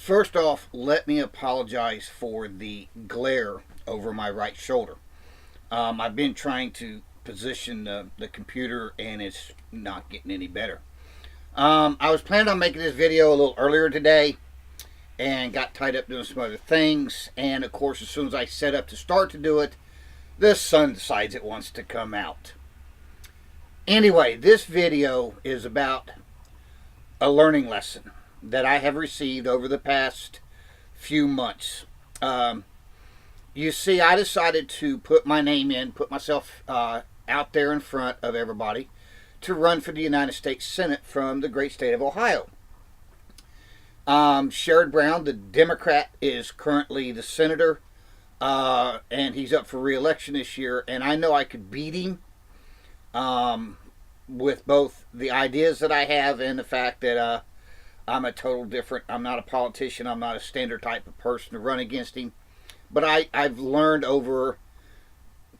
First off, let me apologize for the glare over my right shoulder. I've been trying to position the computer and it's not getting any better. I was planning on making this video a little earlier today and got tied up doing some other things. And of course, as soon as I set up to start to do it, the sun decides it wants to come out. Anyway, this video is about a learning lesson that I have received over the past few months. You see, I decided to put my name in, put myself out there in front of everybody to run for the United States Senate from the great state of Ohio. Sherrod Brown, the Democrat, is currently the senator, and he's up for re-election this year, and I know I could beat him with both the ideas that I have and the fact that I'm a total different. I'm not a politician. I'm not a standard type of person to run against him. But I've learned over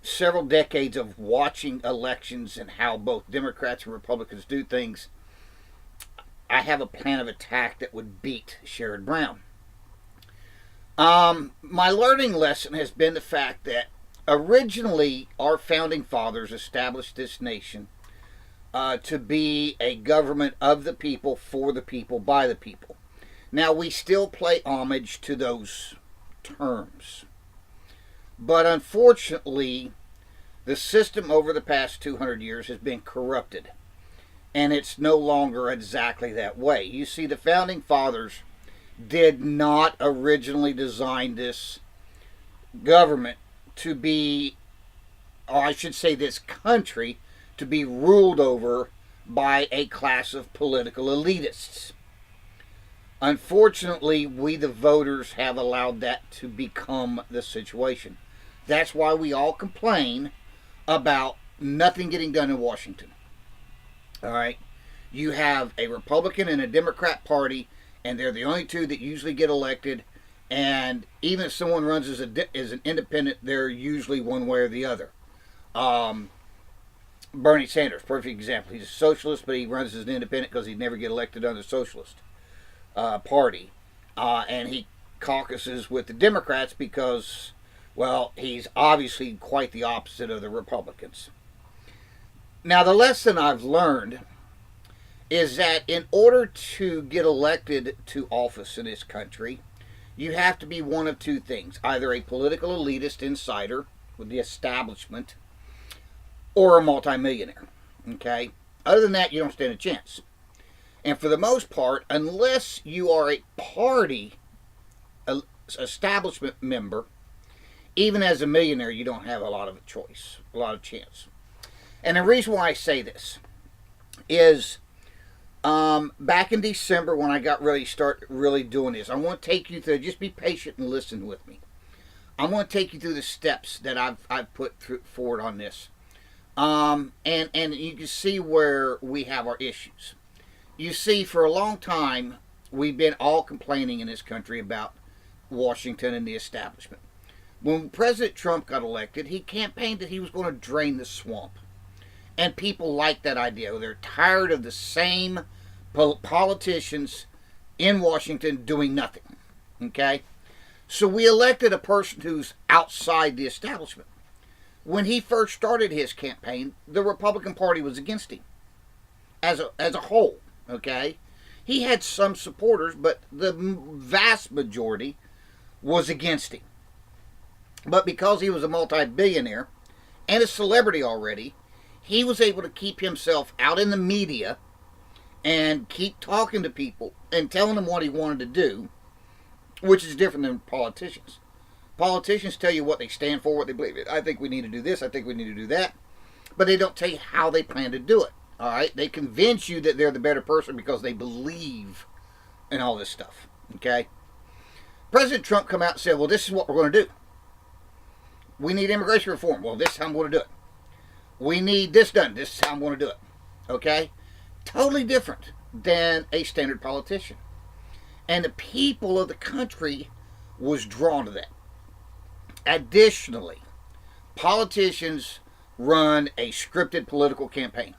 several decades of watching elections and how both Democrats and Republicans do things. I have a plan of attack that would beat Sherrod Brown. My learning lesson has been the fact that originally our founding fathers established this nation to be a government of the people, for the people, by the people. Now, we still pay homage to those terms. But unfortunately, the system over the past 200 years has been corrupted. And it's no longer exactly that way. You see, the founding fathers did not originally design this government to be, or I should say this country, to be ruled over by a class of political elitists. Unfortunately, we the voters have allowed that to become the situation. That's why we all complain about nothing getting done in Washington. All right? You have a Republican and a Democrat party, and they're the only two that usually get elected. And even if someone runs as an independent, they're usually one way or the other. Bernie Sanders, perfect example. He's a socialist, but he runs as an independent because he'd never get elected under the socialist party. And he caucuses with the Democrats because, well, he's obviously quite the opposite of the Republicans. Now, the lesson I've learned is that in order to get elected to office in this country, you have to be one of two things. Either a political elitist insider with the establishment, or a multimillionaire. Okay? Other than that, you don't stand a chance. And for the most part, unless you are a party establishment member, even as a millionaire, you don't have a lot of a choice, a lot of chance. And the reason why I say this is back in December when I got ready to start really doing this, I want to take you through, just be patient and listen with me. I want to take you through the steps that I've put forward on this. And you can see where we have our issues. You see, for a long time, we've been all complaining in this country about Washington and the establishment. When President Trump got elected, he campaigned that he was going to drain the swamp. And people like that idea. They're tired of the same politicians in Washington doing nothing. Okay? So we elected a person who's outside the establishment. When he first started his campaign, the Republican Party was against him as a whole, okay? He had some supporters, but the vast majority was against him. But because he was a multi-billionaire and a celebrity already, he was able to keep himself out in the media and keep talking to people and telling them what he wanted to do, which is different than politicians. Politicians tell you what they stand for, what they believe in. I think we need to do this. I think we need to do that. But they don't tell you how they plan to do it. All right? They convince you that they're the better person because they believe in all this stuff. Okay? President Trump come out and said, well, this is what we're going to do. We need immigration reform. Well, this is how I'm going to do it. We need this done. This is how I'm going to do it. Okay? Totally different than a standard politician. And the people of the country was drawn to that. Additionally, politicians run a scripted political campaign.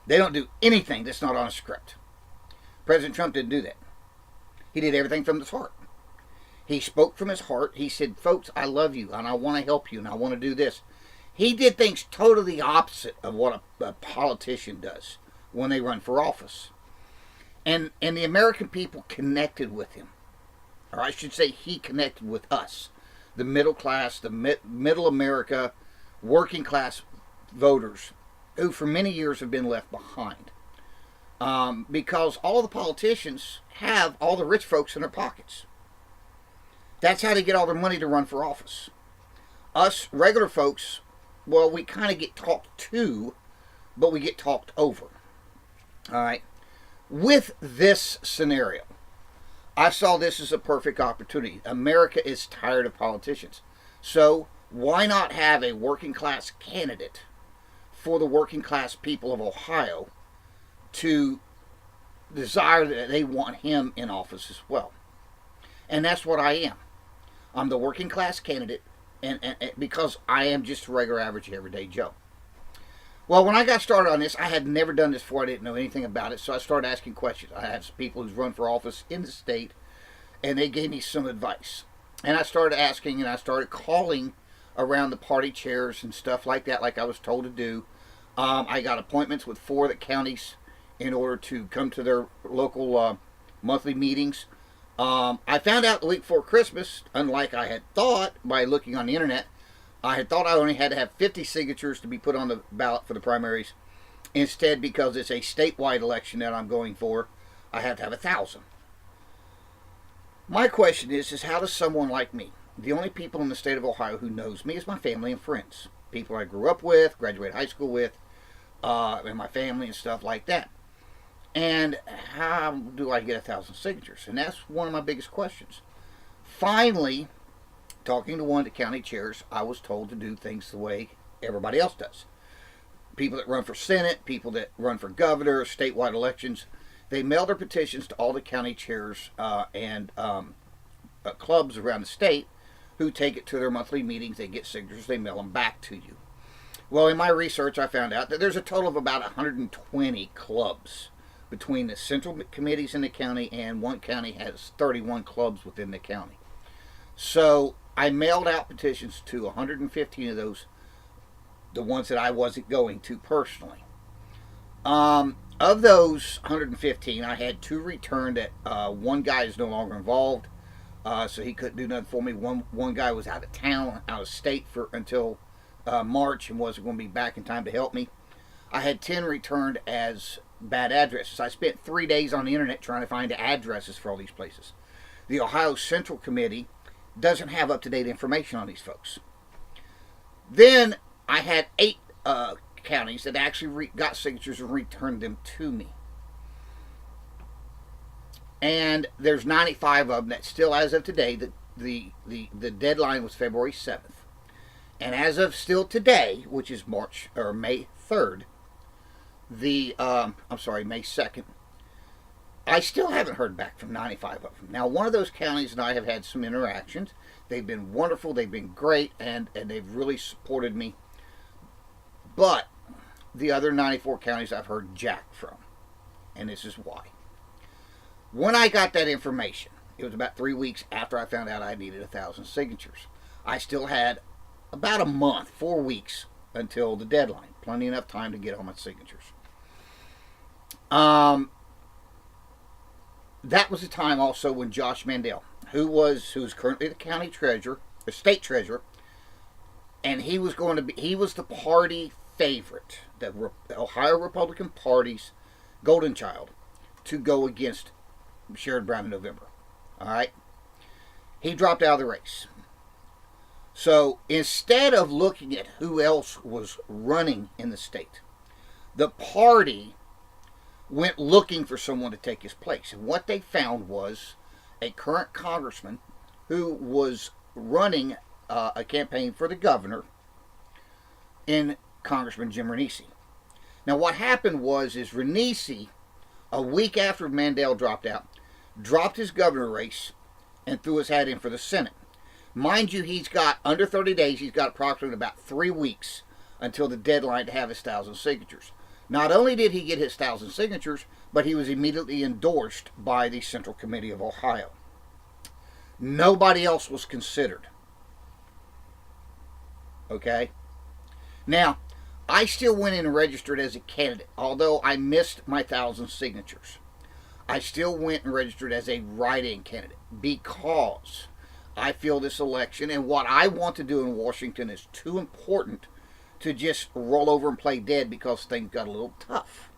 They don't do anything that's not on a script. President Trump didn't do that. He did everything from his heart. He spoke from his heart. He said, folks, I love you, and I want to help you, and I want to do this. He did things totally opposite of what a politician does when they run for office. And the American people connected with him. Or I should say he connected with us. The middle class, the middle America, working class voters who for many years have been left behind. Because all the politicians have all the rich folks in their pockets. That's how they get all their money to run for office. Us regular folks, well, we kind of get talked to, but we get talked over. All right. With this scenario, I saw this as a perfect opportunity. America is tired of politicians. So why not have a working class candidate for the working class people of Ohio to desire that they want him in office as well? And that's what I am. I'm the working class candidate, and because I am just a regular, average, everyday Joe. Well, when I got started on this, I had never done this before. I didn't know anything about it, so I started asking questions. I had some people who's run for office in the state, and they gave me some advice. And I started asking, and I started calling around the party chairs and stuff like that, like I was told to do. I got appointments with 4 of the counties in order to come to their local monthly meetings. I found out the week before Christmas, unlike I had thought by looking on the internet, I had thought I only had to have 50 signatures to be put on the ballot for the primaries. Instead, because it's a statewide election that I'm going for, I have to have 1,000. My question is how does someone like me, the only people in the state of Ohio who knows me is my family and friends, people I grew up with, graduated high school with, and my family and stuff like that. And how do I get 1,000 signatures? And that's one of my biggest questions. Finally, talking to one of the county chairs, I was told to do things the way everybody else does. People that run for Senate, people that run for governor, statewide elections, they mail their petitions to all the county chairs and clubs around the state who take it to their monthly meetings. They get signatures, they mail them back to you. Well, in my research, I found out that there's a total of about 120 clubs between the central committees in the county, and one county has 31 clubs within the county. So I mailed out petitions to 115 of those, the ones that I wasn't going to personally. Of those 115, I had 2 returned that one guy is no longer involved, so he couldn't do nothing for me. One guy was out of town, out of state until March and wasn't going to be back in time to help me. I had 10 returned as bad addresses. I spent 3 days on the internet trying to find addresses for all these places. The Ohio Central Committee doesn't have up-to-date information on these folks. Then I had 8 counties that actually got signatures and returned them to me. And there's 95 of them that still, as of today, the deadline was February 7th. And as of still today, which is May 3rd, May 2nd, I still haven't heard back from 95 of them. Now, one of those counties and I have had some interactions. They've been wonderful, they've been great, and they've really supported me. But the other 94 counties I've heard jack from. And this is why. When I got that information, it was about 3 weeks after I found out I needed 1,000 signatures. I still had about a month, 4 weeks, until the deadline. Plenty enough time to get all my signatures. That was the time also when Josh Mandel, who's currently the county treasurer, the state treasurer, and he was the party favorite, the Ohio Republican Party's golden child, to go against Sherrod Brown in November. All right, he dropped out of the race. So instead of looking at who else was running in the state, the party went looking for someone to take his place. And what they found was a current congressman who was running a campaign for the governor in Congressman Jim Renese. Now what happened was Renese, a week after Mandel dropped out, dropped his governor race and threw his hat in for the Senate. Mind you, he's got under 30 days, he's got approximately about 3 weeks until the deadline to have his 1,000 signatures. Not only did he get his 1,000 signatures, but he was immediately endorsed by the Central Committee of Ohio. Nobody else was considered. Okay? Now, I still went in and registered as a candidate, although I missed my 1,000 signatures. I still went and registered as a write-in candidate because I feel this election and what I want to do in Washington is too important to just roll over and play dead because things got a little tough.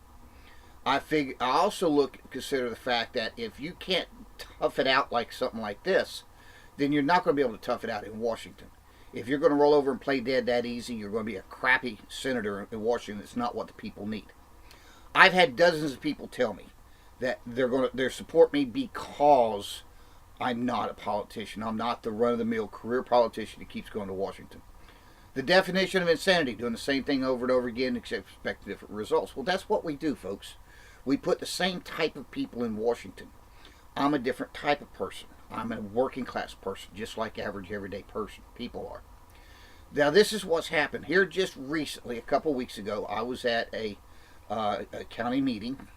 I also consider the fact that if you can't tough it out like something like this, then you're not going to be able to tough it out in Washington. If you're going to roll over and play dead that easy, you're going to be a crappy senator in Washington. It's not what the people need. I've had dozens of people tell me that they support me because I'm not a politician. I'm not the run-of-the-mill career politician that keeps going to Washington. The definition of insanity, doing the same thing over and over again, except expect different results. Well, that's what we do, folks. We put the same type of people in Washington. I'm a different type of person. I'm a working class person, just like average everyday people are. Now, this is what's happened. Here just recently, a couple weeks ago, I was at a county meeting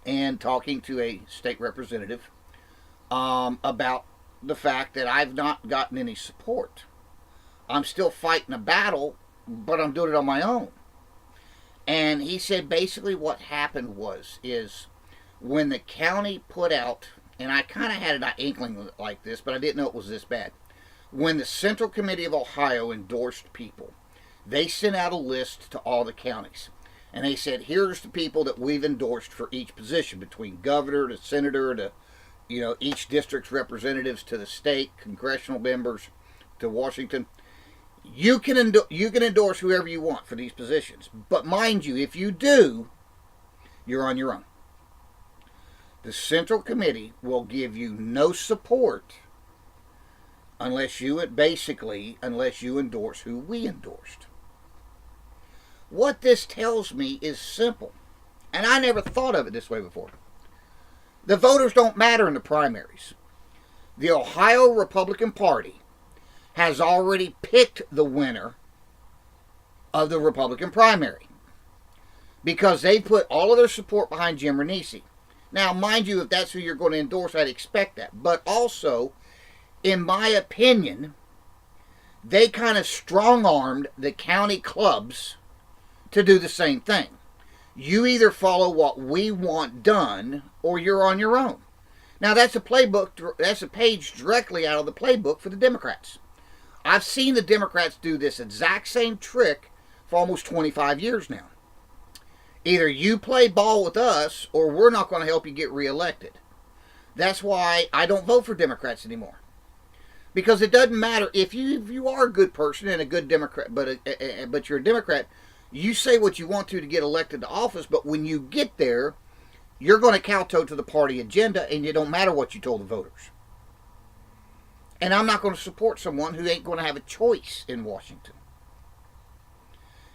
and talking to a state representative about the fact that I've not gotten any support. I'm still fighting a battle, but I'm doing it on my own. And he said basically what happened is when the county put out, and I kind of had an inkling like this, but I didn't know it was this bad. When the Central Committee of Ohio endorsed people, they sent out a list to all the counties. And they said, here's the people that we've endorsed for each position, between governor to senator to, each district's representatives to the state, congressional members to Washington. You can endorse whoever you want for these positions. But mind you, if you do, you're on your own. The Central Committee will give you no support unless you endorse who we endorsed. What this tells me is simple. And I never thought of it this way before. The voters don't matter in the primaries. The Ohio Republican Party has already picked the winner of the Republican primary because they put all of their support behind Jim Renese. Now, mind you, if that's who you're going to endorse, I'd expect that. But also, in my opinion, they kind of strong-armed the county clubs to do the same thing. You either follow what we want done, or you're on your own. Now, that's a page directly out of the playbook for the Democrats. I've seen the Democrats do this exact same trick for almost 25 years now. Either you play ball with us, or we're not going to help you get reelected. That's why I don't vote for Democrats anymore. Because it doesn't matter if you are a good person and a good Democrat, but you're a Democrat, you say what you want to get elected to office, but when you get there, you're going to kowtow to the party agenda, and it don't matter what you told the voters. And I'm not going to support someone who ain't going to have a choice in Washington.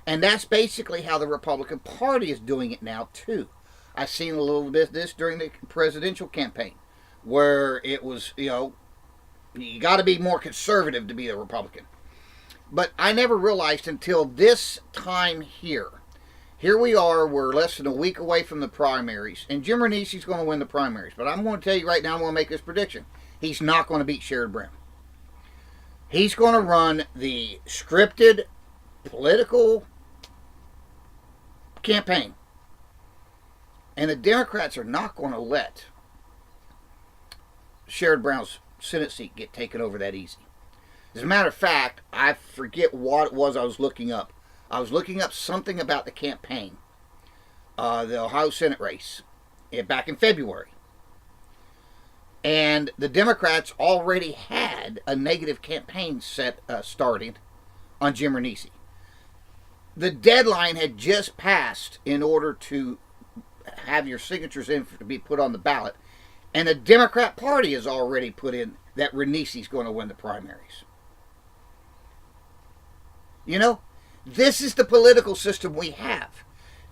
And that's basically how the Republican Party is doing it now, too. I've seen a little bit of this during the presidential campaign, where it was, you got to be more conservative to be a Republican. But I never realized until this time here. Here we are, we're less than a week away from the primaries, and Jim Renese's going to win the primaries. But I'm going to tell you right now, I'm going to make this prediction. He's not going to beat Sherrod Brown. He's going to run the scripted political campaign. And the Democrats are not going to let Sherrod Brown's Senate seat get taken over that easy. As a matter of fact, I forget what it was I was looking up. I was looking up something about the campaign, the Ohio Senate race, back in February. And the Democrats already had a negative campaign started on Jim Renese. The deadline had just passed in order to have your signatures in to be put on the ballot. And the Democrat Party has already put in that Renese's going to win the primaries. This is the political system we have.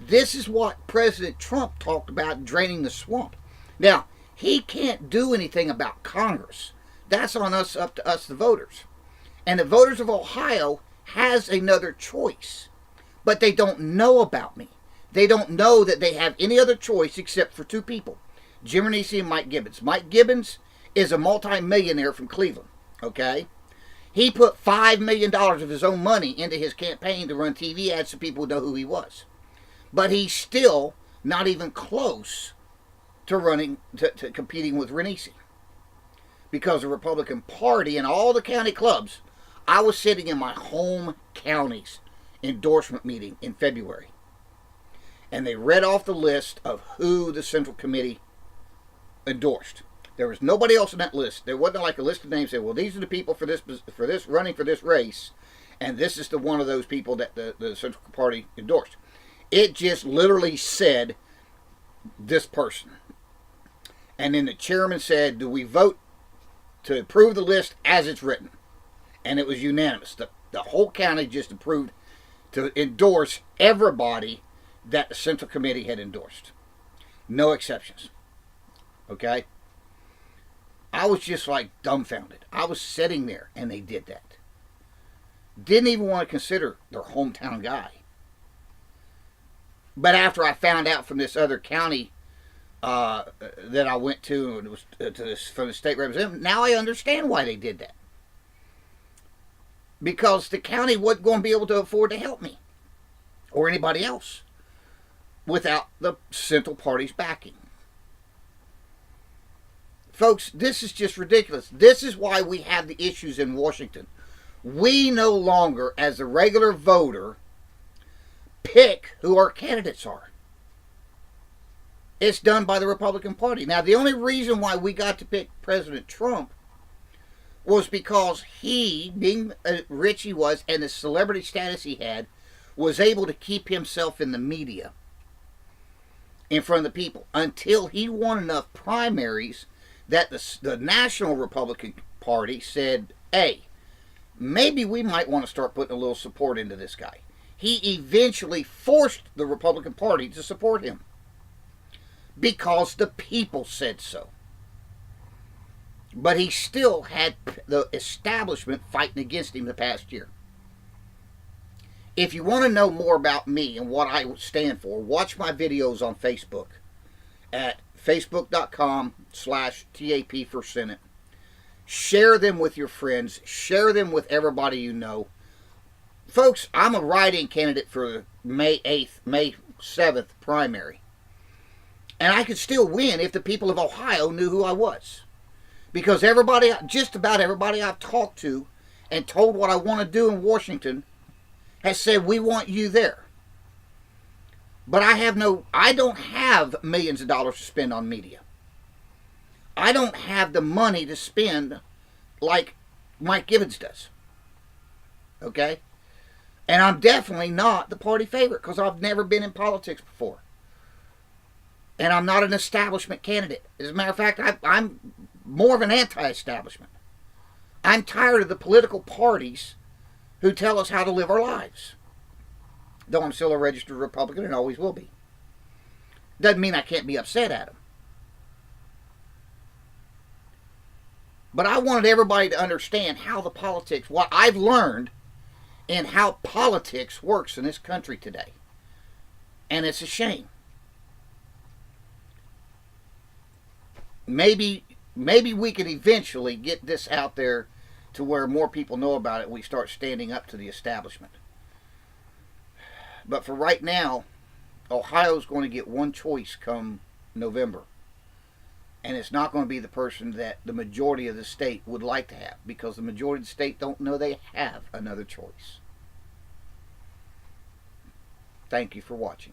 This is what President Trump talked about, draining the swamp. Now, he can't do anything about Congress. That's on us, up to us, the voters. And the voters of Ohio has another choice. But they don't know about me. They don't know that they have any other choice except for two people, Jim Renese and Mike Gibbons. Mike Gibbons is a multi-millionaire from Cleveland, okay? He put $5 million of his own money into his campaign to run TV ads so people would know who he was. But he's still not even close to running, to competing with Renese. Because the Republican Party and all the county clubs, I was sitting in my home county's endorsement meeting in February. And they read off the list of who the Central Committee endorsed. There was nobody else in that list. There wasn't like a list of names that, well, these are the people for this running for this race, and this is the one of those people that the Central Party endorsed. It just literally said this person. And then the chairman said, do we vote to approve the list as it's written? And it was unanimous. The whole county just approved to endorse everybody that the Central Committee had endorsed. No exceptions. Okay? I was just like dumbfounded. I was sitting there and they did that. Didn't even want to consider their hometown guy. But after I found out from this other county that I went to, and it was from the state representative, now I understand why they did that. Because the county wasn't going to be able to afford to help me or anybody else without the Central Party's backing. Folks, this is just ridiculous. This is why we have the issues in Washington. We no longer, as a regular voter, pick who our candidates are. It's done by the Republican Party. Now, the only reason why we got to pick President Trump was because he, being rich he was, and the celebrity status he had, was able to keep himself in the media in front of the people until he won enough primaries that the National Republican Party said, hey, maybe we might want to start putting a little support into this guy. He eventually forced the Republican Party to support him because the people said so. But he still had the establishment fighting against him the past year. If you want to know more about me and what I stand for, watch my videos on Facebook at facebook.com/TAP for Senate. Share them with your friends. Share them with everybody you know. Folks, I'm a write-in candidate for May 8th, May 7th primary. And I could still win if the people of Ohio knew who I was. Because everybody, just about everybody I've talked to and told what I want to do in Washington has said, we want you there. But I don't have millions of dollars to spend on media. I don't have the money to spend like Mike Gibbons does. Okay? And I'm definitely not the party favorite because I've never been in politics before. And I'm not an establishment candidate. As a matter of fact, I'm more of an anti-establishment. I'm tired of the political parties who tell us how to live our lives. Though I'm still a registered Republican and always will be. Doesn't mean I can't be upset at them. But I wanted everybody to understand how the politics, what I've learned, and how politics works in this country today. And it's a shame. Maybe we can eventually get this out there to where more people know about it and we start standing up to the establishment. But for right now, Ohio's going to get one choice come November. And it's not going to be the person that the majority of the state would like to have, because the majority of the state don't know they have another choice. Thank you for watching.